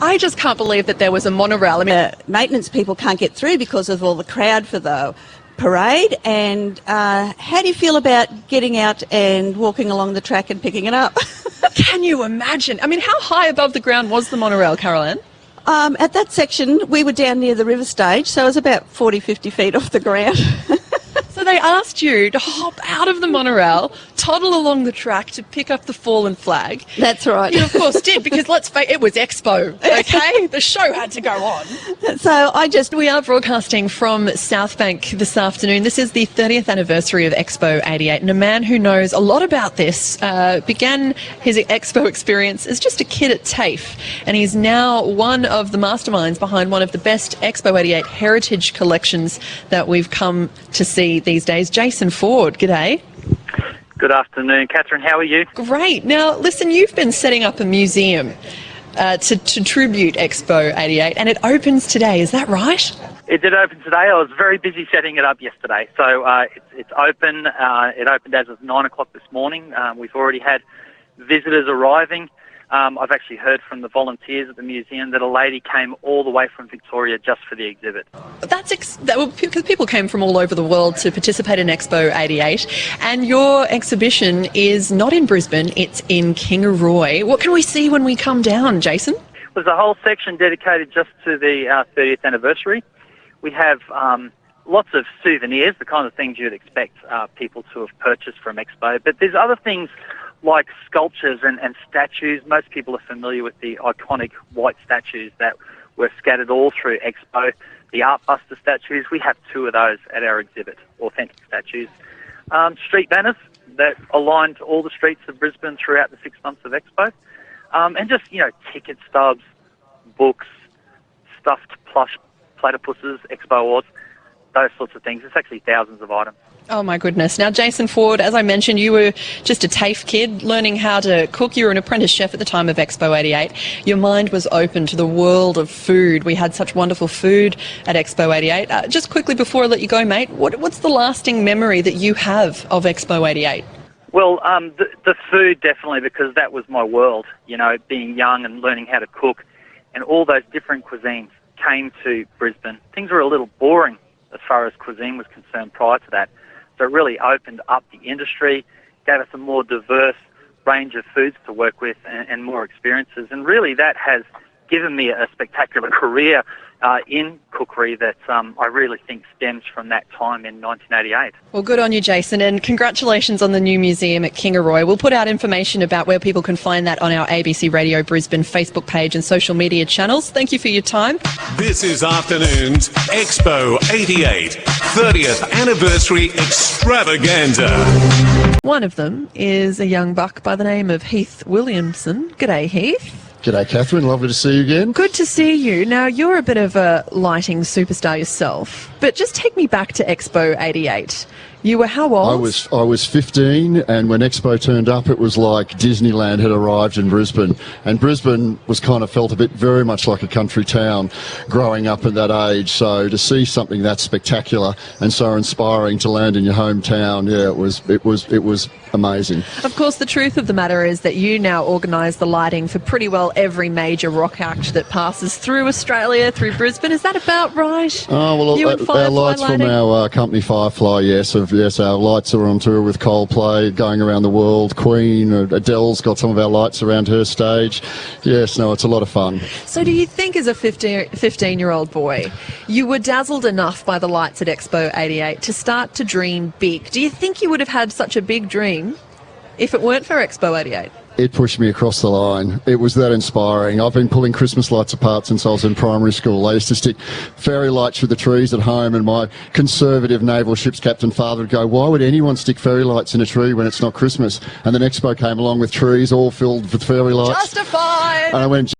I just can't believe that there was a monorail. I mean, Maintenance people can't get through because of all the crowd for the parade. And how do you feel about getting out and walking along the track and picking it up? can you imagine? I mean, how high above the ground was the monorail, Caroline? At that section, we were down near the river stage, so it was about 40, 50 feet off the ground. So they asked you to hop out of the monorail, toddle along the track to pick up the fallen flag. That's right. You, of course, did, because let's face it was Expo, okay? The show had to go on. So we are broadcasting from South Bank this afternoon. This is the 30th anniversary of Expo 88, and a man who knows a lot about this began his Expo experience as just a kid at TAFE, and he's now one of the masterminds behind one of the best Expo 88 heritage collections that we've come to see these days. Jason Ford, g'day. Good afternoon, Catherine. How are you? Great. Now, listen, you've been setting up a museum to tribute Expo 88, and it opens today. Is that right? It did open today. I was very busy setting it up yesterday. So it's open. It opened as of 9 o'clock this morning. We've already had visitors arriving. I've actually heard from the volunteers at the museum that a lady came all the way from Victoria just for the exhibit. Because people came from all over the world to participate in Expo 88, and your exhibition is not in Brisbane, it's in Kingaroy. What can we see when we come down, Jason? There's a whole section dedicated just to the 30th anniversary. We have lots of souvenirs, the kind of things you'd expect people to have purchased from Expo, but there's other things like sculptures and statues. Most people are familiar with the iconic white statues that were scattered all through Expo. The Artbuster statues, we have 2 of those at our exhibit, authentic statues. Street banners that aligned all the streets of Brisbane throughout the 6 months of Expo. And just, ticket stubs, books, stuffed plush platypuses, Expo awards, those sorts of things. It's actually thousands of items. Oh my goodness. Now, Jason Ford, as I mentioned, you were just a TAFE kid learning how to cook. You were an apprentice chef at the time of Expo 88. Your mind was open to the world of food. We had such wonderful food at Expo 88. Just quickly before I let you go, mate, what's the lasting memory that you have of Expo 88? Well, the food definitely, because that was my world, being young and learning how to cook, and all those different cuisines came to Brisbane. Things were a little boring as far as cuisine was concerned prior to that. So it really opened up the industry, gave us a more diverse range of foods to work with and more experiences. And really that has given me a spectacular career in cookery that I really think stems from that time in 1988. Well, good on you, Jason, and congratulations on the new museum at Kingaroy. We'll put out information about where people can find that on our ABC Radio Brisbane Facebook page and social media channels. Thank you for your time. This is afternoon's Expo 88 30th Anniversary Extravaganza. One of them is a young buck by the name of Heath Williamson. G'day, Heath. G'day, Catherine. Lovely to see you again. Good to see you. Now, you're a bit of a lighting superstar yourself, but just take me back to Expo 88. You were how old? I was 15, and when Expo turned up, it was like Disneyland had arrived in Brisbane. And Brisbane was kind of felt very much like a country town growing up at that age. So to see something that spectacular and so inspiring to land in your hometown, yeah, it was amazing. Of course, the truth of the matter is that you now organise the lighting for pretty well every major rock act that passes through Australia, through Brisbane. Is that about right? Oh, well, our lights lighting? From our company Firefly, yes, our lights are on tour with Coldplay, going around the world. Queen, Adele's got some of our lights around her stage. Yes, no, it's a lot of fun. So do you think as a 15-year-old boy, you were dazzled enough by the lights at Expo 88 to start to dream big? Do you think you would have had such a big dream if it weren't for Expo 88? It pushed me across the line. It was that inspiring. I've been pulling Christmas lights apart since I was in primary school. I used to stick fairy lights through the trees at home, and my conservative naval ship's captain father would go, "Why would anyone stick fairy lights in a tree when it's not Christmas?" And then Expo came along with trees all filled with fairy lights. Justified! And I went,